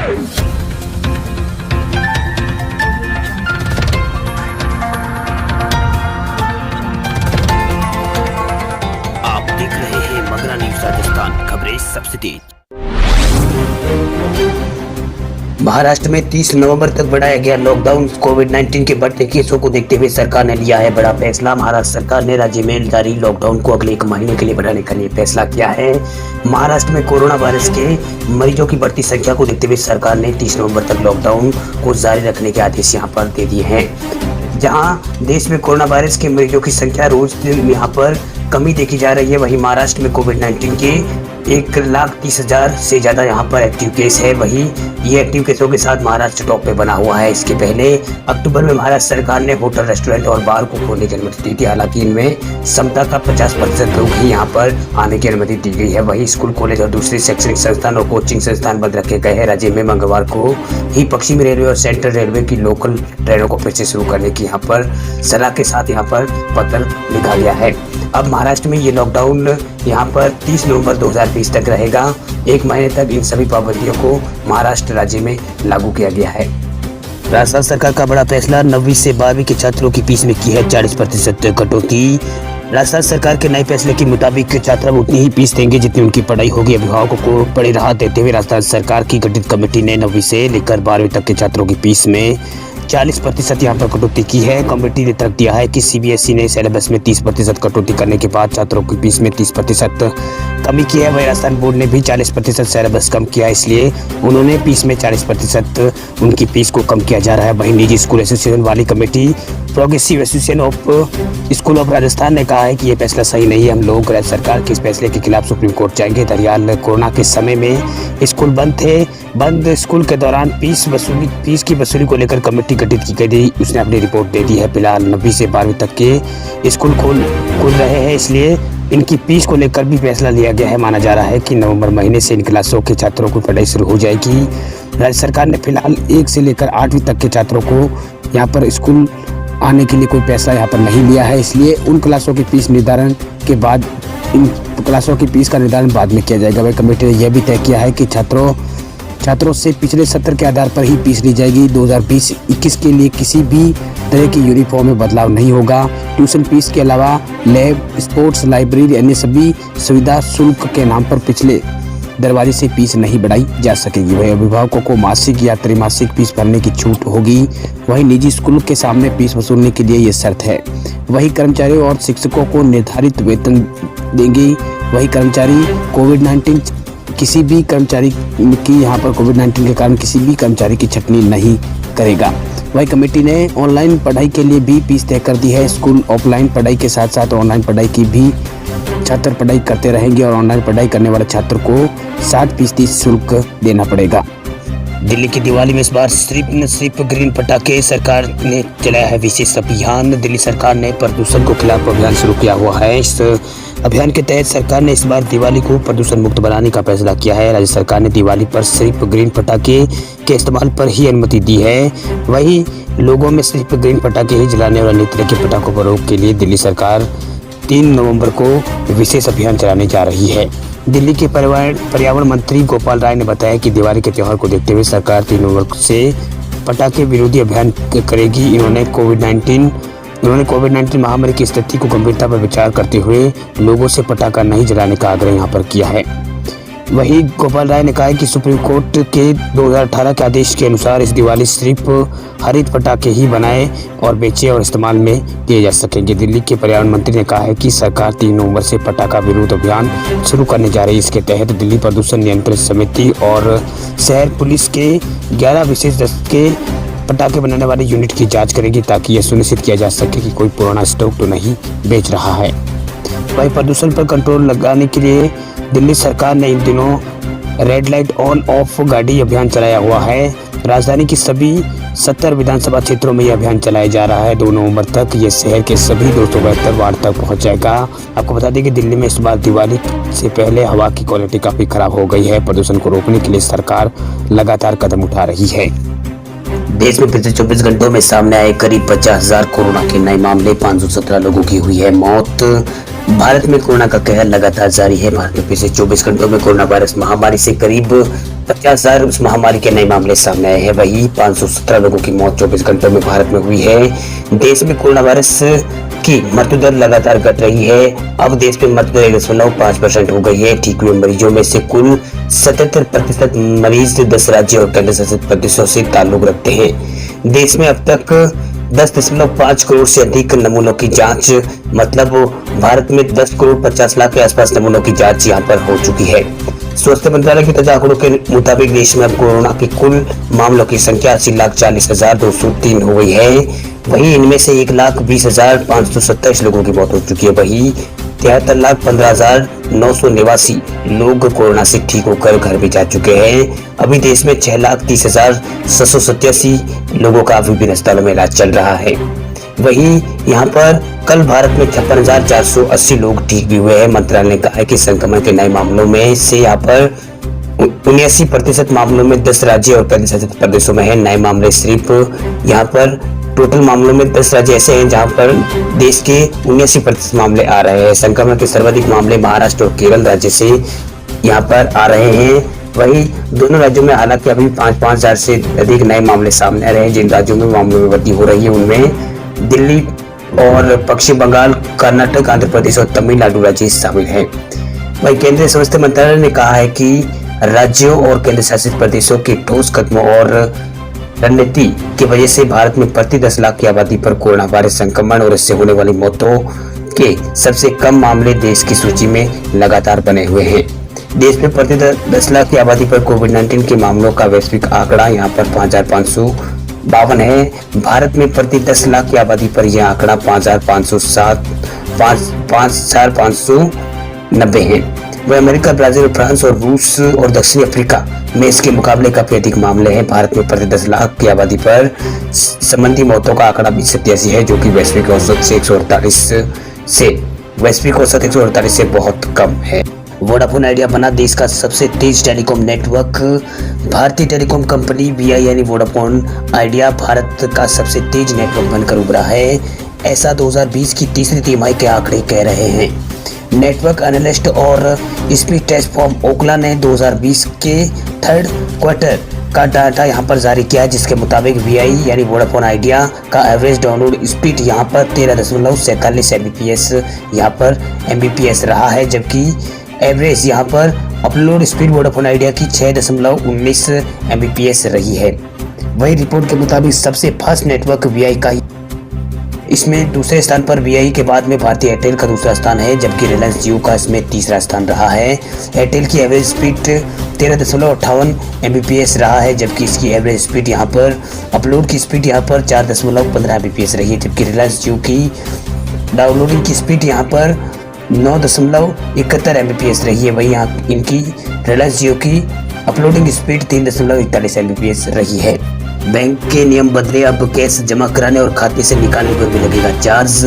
आप देख रहे हैं मगरा न्यूज राजस्थान, खबरें सबसे तेज। महाराष्ट्र में 30 नवंबर तक बढ़ाया गया लॉकडाउन। कोविड-19 के बढ़ते केसों को देखते हुए सरकार ने लिया है बड़ा फैसला। महाराष्ट्र सरकार ने राज्य में जारी लॉकडाउन को अगले 1 महीने के लिए बढ़ाने का लिए फैसला किया है। महाराष्ट्र में कोरोना वायरस के मरीजों की बढ़ती संख्या को देखते हुए सरकार ने 30 नवंबर तक लॉकडाउन को जारी रखने के आदेश यहाँ पर दे दिए हैं। जहाँ देश में कोरोना वायरस के मरीजों की संख्या रोज दिन यहाँ पर कमी देखी जा रही है, वहीं महाराष्ट्र में कोविड-19 के 1,30,000 से ज्यादा यहाँ पर एक्टिव केस है। वहीं ये एक्टिव केसों के साथ महाराष्ट्र टॉप पे बना हुआ है। इसके पहले अक्टूबर में महाराष्ट्र सरकार ने होटल, रेस्टोरेंट और बार को खोलने की अनुमति दी थी। हालांकि इनमें क्षमता का 50% लोग ही यहाँ पर आने की अनुमति दी गई है। वहीं स्कूल, कॉलेज और दूसरे शैक्षणिक संस्थान और कोचिंग संस्थान बंद रखे गए हैं। राज्य में मंगलवार को ही पश्चिमी रेलवे और सेंट्रल रेलवे की लोकल ट्रेनों को फिर से शुरू करने की यहाँ पर सलाह के साथ यहाँ पर पत्र लिखा गया है। अब महाराष्ट्र में ये लॉकडाउन यहाँ पर 30 नवंबर 2020 तक रहेगा। 1 महीने तक इन सभी पाबंदियों को महाराष्ट्र राज्य में लागू किया गया है। राजस्थान सरकार का बड़ा फैसला, 9वीं से 12वीं के छात्रों की फीस में की है 40% कटौती। राजस्थान सरकार के नए फैसले के मुताबिक छात्र उतनी ही फीस देंगे जितनी उनकी पढ़ाई होगी। अभिभावकों को बड़ी राहत देते हुए राजस्थान सरकार की गठित कमेटी ने 9वीं से लेकर 12वीं तक के छात्रों की फीस में 40% यहाँ पर कटौती की है। कमेटी ने तर्क दिया है कि सीबीएसई ने सिलेबस में 30% कटौती करने के बाद छात्रों की फीस में 30% कमी की है। वही राजस्थान बोर्ड ने भी 40% सिलेबस कम किया है, इसलिए उन्होंने फीस में 40% उनकी फीस को कम किया जा रहा है। वहीं निजी स्कूल एसोसिएशन वाली committee progressive association of school of Rajasthan ने कहा है कि ये फैसला सही नहीं है। हम लोग राज्य सरकार के इस फैसले के खिलाफ सुप्रीम कोर्ट जाएंगे। दरअसल कोरोना के समय में स्कूल बंद थे। बंद स्कूल के दौरान फीस की वसूली को लेकर कमेटी गठित की गई थी। उसने अपनी रिपोर्ट दे दी है। फिलहाल 9वीं से 12वीं तक के स्कूल खुल रहे हैं, इसलिए इनकी फीस को लेकर भी फैसला लिया गया है। माना जा रहा है कि नवंबर महीने से इन क्लासों के छात्रों की पढ़ाई शुरू हो जाएगी। राज्य सरकार ने फिलहाल 1 से लेकर 8वीं तक के छात्रों को यहाँ पर स्कूल आने के लिए कोई फैसला यहाँ पर नहीं लिया है, इसलिए उन क्लासों की फीस निर्धारण के बाद इन क्लासों की फीस का निर्धारण बाद में किया जाएगा। वही कमेटी ने यह भी तय किया है कि छात्रों से पिछले सत्र के आधार पर ही फीस ली जाएगी। 2020-21 के लिए किसी भी तरह की यूनिफॉर्म में बदलाव नहीं होगा। ट्यूशन फीस के अलावा लैब, स्पोर्ट्स, लाइब्रेरी, अन्य सभी सुविधा शुल्क के नाम पर पिछले दरवाजे से फीस नहीं बढ़ाई जा सकेगी। वही अभिभावकों को मासिक या त्रैमासिक फीस भरने की छूट होगी। वही निजी स्कूल के सामने फीस वसूलने के लिए ये शर्त है। वही कर्मचारियों और शिक्षकों को निर्धारित वेतन देंगे। वही कर्मचारी कोविड-19 किसी भी कर्मचारी की यहाँ पर कोविड-19 के कारण किसी भी कर्मचारी की छटनी नहीं करेगा। वही कमेटी ने ऑनलाइन पढ़ाई के लिए भी फीस तय कर दी है। स्कूल ऑफलाइन पढ़ाई के साथ साथ ऑनलाइन पढ़ाई की भी छात्र पढ़ाई करते रहेंगे और ऑनलाइन पढ़ाई करने वाले छात्र को 60% शुल्क देना पड़ेगा। दिल्ली की दिवाली में इस बार सिर्फ ग्रीन पटाखे। सरकार ने चलाया है विशेष अभियान। दिल्ली सरकार ने प्रदूषण के खिलाफ अभियान शुरू किया हुआ है। इस अभियान के तहत सरकार ने इस बार दिवाली को प्रदूषण मुक्त बनाने का फैसला किया है। राज्य सरकार ने दिवाली पर सिर्फ ग्रीन पटाखे के इस्तेमाल पर ही अनुमति दी है। वहीं लोगों में सिर्फ ग्रीन पटाखे ही जलाने और अन्य तरह के पटाखों पर रोक के लिए दिल्ली सरकार 3 नवंबर को विशेष अभियान चलाने जा रही है। दिल्ली के पर्यावरण मंत्री गोपाल राय ने बताया कि दिवाली के त्यौहार को देखते हुए सरकार 3 नवंबर से पटाखे विरोधी अभियान करेगी। इन्होंने कोविड-19 महामारी की स्थिति को गंभीरता पर विचार करते हुए लोगों से पटाखा नहीं जलाने का आग्रह यहाँ पर किया है। वहीं गोपाल राय ने कहा कि सुप्रीम कोर्ट के 2018 के आदेश के अनुसार इस दिवाली सिर्फ हरित पटाखे ही बनाए और बेचे और इस्तेमाल में किए जा सकेंगे। दिल्ली के पर्यावरण मंत्री ने कहा है कि सरकार 3 नवंबर से पटाखा विरोध अभियान शुरू करने जा रही है। इसके तहत दिल्ली प्रदूषण नियंत्रण समिति और शहर पुलिस के 11 विशेष दस्ते के पटाखे बनाने वाले यूनिट की जांच करेगी, ताकि यह सुनिश्चित किया जा सके कि कोई पुराना स्टॉक तो नहीं बेच रहा है। वहीं प्रदूषण पर कंट्रोल लगाने के लिए दिल्ली सरकार ने इन दिनों रेड लाइट ऑन ऑफ गाड़ी अभियान चलाया हुआ है। राजधानी की सभी 70 विधानसभा क्षेत्रों में यह अभियान चलाया जा रहा है। 2 नवंबर तक ये शहर के सभी 272 वार्ड तक पहुंच जाएगा। आपको बता दें कि दिल्ली में इस बार दिवाली से पहले हवा की क्वालिटी काफी खराब हो गई है। प्रदूषण को रोकने के लिए सरकार लगातार कदम उठा रही है। देश में पिछले 24 घंटों में सामने आए करीब 50,000 कोरोना के नए मामले। 517 लोगों की हुई है मौत। भारत में कोरोना का कहर लगातार जारी है। भारत में पिछले 24 घंटों में कोरोना वायरस महामारी से करीब 50,000 उस महामारी के नए मामले सामने आए हैं। वहीं 517 लोगों की मौत 24 घंटों में भारत में हुई है। देश में कोरोना वायरस की मृत्यु दर लगातार घट रही है। अब देश में मृत्यु दर 1.5% हो गई है। ठीक हुए मरीजों में से कुल 77% मरीज 10 राज्य और केंद्र शासित प्रदेशों से ताल्लुक रखते हैं। देश में अब तक 10.5 करोड़ से अधिक नमूनों की जांच, मतलब भारत में 10 करोड़ 50 लाख के आसपास नमूनों की जांच यहां पर हो चुकी है। स्वास्थ्य मंत्रालय के ताजा आंकड़ों के मुताबिक देश में अब कोरोना के कुल मामलों की संख्या 80,40,203 हो गई है। वहीं इनमें से 1,20,527 लोगों की मौत हो चुकी है। वहीं 73,15,989 लोग कोरोना से ठीक होकर घर भी जा चुके हैं। अभी देश में 6,30,787 लोगों का विभिन्न अस्पतालों में इलाज चल रहा है। वहीं यहाँ पर कल भारत में 56,480 लोग ठीक भी हुए हैं। मंत्रालय ने कहा है कि संक्रमण के नए मामलों में से यहाँ पर 79% मामलों में 10 राज्य और केंद्र शासित प्रदेशों में है। नए मामले सिर्फ यहाँ पर टोटल मामलों में 10 राज्य ऐसे हैं जहां पर देश के 79% मामले आ रहे हैं। संक्रमण के सर्वाधिक मामले महाराष्ट्र और केरल राज्य से यहां पर आ रहे हैं। वहीं दोनों राज्यों में हालांकि अभी 5-5 हजार से अधिक नए मामले सामने आ रहे हैं। जिन राज्यों में मामलों में वृद्धि हो रही है उनमें दिल्ली और पश्चिम बंगाल, कर्नाटक, आंध्र प्रदेश और तमिलनाडु राज्य शामिल है। वहीं केंद्रीय स्वास्थ्य मंत्रालय ने कहा है कि राज्यों और केंद्र शासित प्रदेशों के ठोस कदमों और रणनीति की वजह से भारत में प्रति 10 लाख की आबादी पर कोरोना वायरस संक्रमण और इससे होने वाली मौतों के सबसे कम मामले देश की सूची में लगातार बने हुए हैं। देश में प्रति 10 लाख की आबादी पर कोविड-19 के मामलों का वैश्विक आंकड़ा यहाँ पर 5,552 है। भारत में प्रति 10 लाख की आबादी पर यह आंकड़ा 5,590 है। वह अमेरिका, ब्राजील, फ्रांस और रूस और दक्षिण अफ्रीका में इसके मुकाबले काफी अधिक मामले हैं। भारत में प्रति 10 लाख की आबादी पर संबंधी मौतों का आंकड़ा 287 है, जो कि वैश्विक औसत से 148 से बहुत कम है। वोडाफोन आइडिया बना देश का सबसे तेज टेलीकॉम नेटवर्क। भारतीय टेलीकॉम कंपनी VI यानी वोडाफोन आइडिया भारत का सबसे तेज नेटवर्क बनकर उभरा है। ऐसा 2020 की तीसरी तिमाही के आंकड़े कह रहे हैं। नेटवर्क एनालिस्ट और स्पीड टेस्ट फॉर्म ओकला ने 2020 के थर्ड क्वार्टर का डाटा यहां पर जारी किया, जिसके मुताबिक VI यानी वोडाफोन आइडिया का एवरेज डाउनलोड स्पीड यहां पर 13.47 Mbps रहा है, जबकि एवरेज यहां पर अपलोड स्पीड वोडाफोन आइडिया की 6.19 Mbps रही है। वही रिपोर्ट के मुताबिक सबसे फास्ट नेटवर्क VI का, इसमें दूसरे स्थान पर VI के बाद में भारतीय एयरटेल का दूसरा स्थान है, जबकि रिलायंस जियो का इसमें तीसरा स्थान रहा है। एयरटेल की एवरेज स्पीड 13.58 Mbps रहा है, जबकि इसकी एवरेज स्पीड यहाँ पर अपलोड की स्पीड यहाँ पर 4.15 Mbps रही है, जबकि रिलायंस जियो की डाउनलोडिंग की स्पीड यहाँ पर 9.71 Mbps रही है। वही यहाँ इनकी रिलायंस जियो की अपलोडिंग स्पीड 3.41 Mbps रही है। बैंक के नियम बदले, अब कैश जमा कराने और खाते से निकालने पर भी लगेगा चार्ज।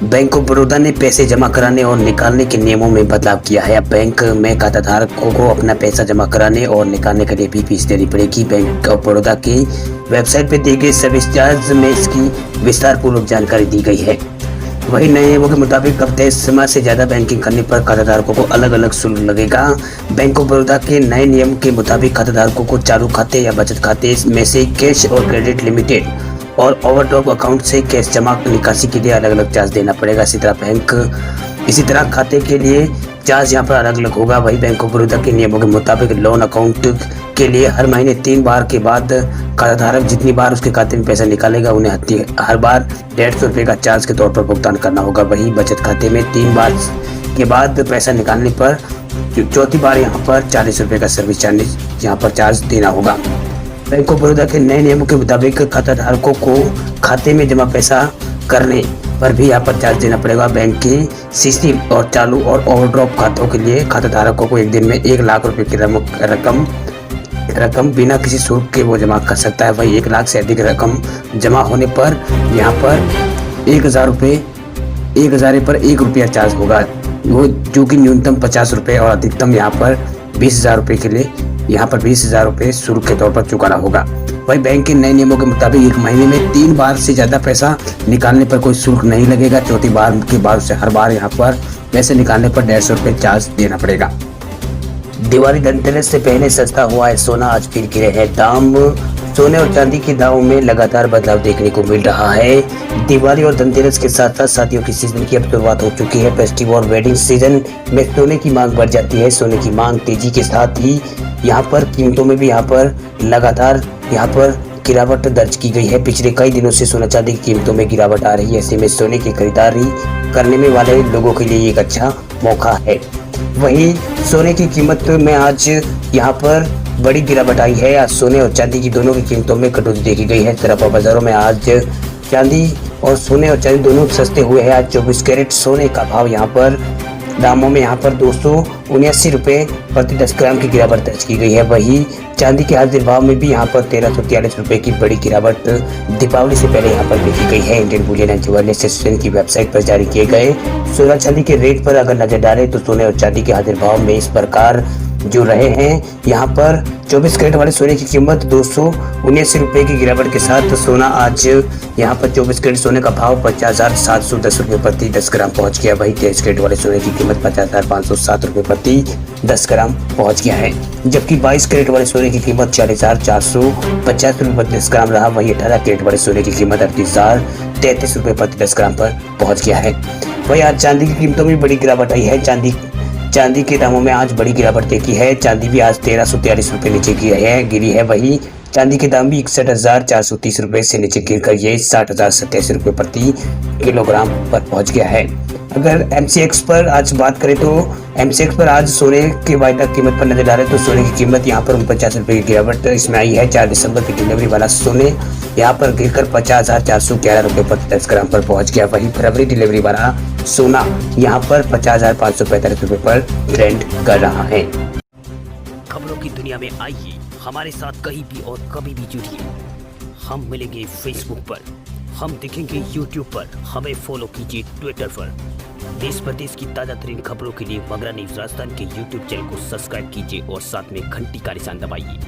बैंक ऑफ बड़ौदा ने पैसे जमा कराने और निकालने के नियमों में बदलाव किया है। अब बैंक में खाताधारकों को अपना पैसा जमा कराने और निकालने के लिए भी फीस देनी पड़ेगी। बैंक ऑफ बड़ौदा की वेबसाइट पर दिए गए सर्विस चार्ज में इसकी विस्तारपूर्वक जानकारी दी गई है। वही नए नियमों के मुताबिक अब तय सीमा से ज्यादा बैंकिंग करने पर खाताधारकों को अलग अलग शुल्क लगेगा। बैंक ऑफ बड़ौदा के नए नियम के मुताबिक खाताधारकों को चालू खाते या बचत खाते में से कैश और क्रेडिट लिमिटेड और ओवरड्राफ्ट अकाउंट से कैश जमा निकासी के लिए अलग अलग चार्ज देना पड़ेगा। इसी तरह खाते के लिए चार्ज यहाँ पर अलग अलग होगा। वही बैंक ऑफ बड़ौदा के नियमों के मुताबिक लोन अकाउंट के लिए हर महीने 3 बार के बाद खाताधारक जितनी बार उसके खाते में पैसा निकालेगा उन्हें हर बार 150 रुपये का चार्ज के तौर पर भुगतान करना होगा। वही बचत खाते में 3 बार के बाद पैसा निकालने पर चौथी बार यहाँ पर 40 रुपये का सर्विस चार्ज यहाँ पर चार्ज देना होगा। बैंक ऑफ बड़ौदा के नए नियमों के मुताबिक खाताधारकों को खाते में जमा पैसा करने पर भी यहाँ पर चार्ज देना पड़ेगा। बैंक की सीसी और चालू और ओवरड्राफ्ट खातों के लिए खाताधारकों को एक दिन में 1 लाख रुपए की रकम बिना किसी शुल्क के वो जमा कर सकता है। वही 1 लाख से अधिक रकम जमा होने पर यहाँ पर 1,000 पर 1 रुपया चार्ज होगा, वो जो कि न्यूनतम 50 रुपये और अधिकतम यहाँ पर 20,000 रुपये के लिए यहाँ पर 20,000 रुपये शुल्क के तौर पर चुकाना होगा। वही बैंक के नए नियमों के मुताबिक 1 महीने में 3 बार से ज्यादा पैसा निकालने पर कोई शुल्क नहीं लगेगा। चौथी बार के बाद से हर बार यहाँ पर पैसे निकालने पर 150 रुपये चार्ज देना पड़ेगा। दिवाली धनतेरस से पहले सस्ता हुआ है सोना, आज फिर गिरे हैं दाम। सोने और चांदी के दामों में लगातार बदलाव देखने को मिल रहा है। दिवाली और धनतेरस के साथ साथ शादियों की सीजन की अब शुरुआत हो चुकी है। फेस्टिवल और वेडिंग सीजन में सोने की मांग बढ़ जाती है। सोने की मांग तेजी के साथ ही यहाँ पर कीमतों में भी यहाँ पर लगातार गिरावट दर्ज की गई है। पिछले कई दिनों से सोना चांदी की कीमतों में गिरावट आ रही है। ऐसे में सोने की खरीदारी करने में वाले लोगों के लिए एक अच्छा मौका है। वहीं सोने की कीमत में आज यहाँ पर बड़ी गिरावट आई है। आज सोने और चांदी की दोनों की कीमतों में कटौती देखी गई है। सराफा बाजारों में आज चांदी और सोने और चांदी दोनों सस्ते हुए हैं। आज 24 कैरेट सोने का भाव यहाँ पर दामों में यहाँ पर 279 रुपये प्रति 10 ग्राम की गिरावट दर्ज की गई है। वहीं चांदी के हाजिर भाव में भी यहाँ पर 1343 रुपये की बड़ी गिरावट दीपावली से पहले यहाँ पर देखी गई है। Indian Boolean and jewellers association की वेबसाइट पर जारी किए गए सोना चांदी के रेट पर अगर नजर डालें तो सोने और चांदी के हाजिर भाव में इस प्रकार जो रहे हैं। यहाँ पर 24 कैरेट वाले सोने की कीमत 279 रुपये की गिरावट के साथ सोना आज यहाँ पर 24 कैरेट सोने का भाव 50,710 रुपये प्रति 10 ग्राम पहुँच गया। वही 23 कैरेट वाले सोने की कीमत 50,507 रुपये प्रति 10 ग्राम पहुँच गया है। जबकि 22 कैरेट वाले सोने की कीमत 40,450 रुपये प्रति 10 ग्राम रहा। वही 18 कैरेट वाले सोने की कीमत 38,033 रुपये प्रति 10 ग्राम पर पहुँच गया है। वही आज चांदी की कीमतों में बड़ी गिरावट आई है। चांदी के दामों में आज बड़ी गिरावट देखी है। चांदी भी आज 1343 रुपये नीचे गिरी है। वही चांदी के दाम भी 61,430 रुपये से नीचे गिरकर ये 60,087 रुपये प्रति किलोग्राम पर पहुंच गया है। अगर MCX पर आज बात करें तो MCX पर आज सोने के वायदा कीमत पर नजर डालें तो सोने की कीमत यहाँ पर 49 रुपये की गिरावट इसमें आई है। 4 दिसंबर की डिलीवरी वाला सोने यहाँ पर गिरकर 50,411 रुपये प्रति 10 ग्राम पर पहुंच गया। वहीं फरवरी डिलीवरी वाला सोना यहाँ पर 50,545 रुपये पर ट्रेंड कर रहा है। खबरों की दुनिया में आइए हमारे साथ कहीं भी और कभी भी जुड़िए। हम मिलेंगे फेसबुक पर, हम दिखेंगे यूट्यूब पर, हमें फॉलो कीजिए ट्विटर पर। देश प्रदेश की ताजा तरीन खबरों के लिए मगरा न्यूज राजस्थान के यूट्यूब चैनल को सब्सक्राइब कीजिए और साथ में घंटी का निशान दबाइए।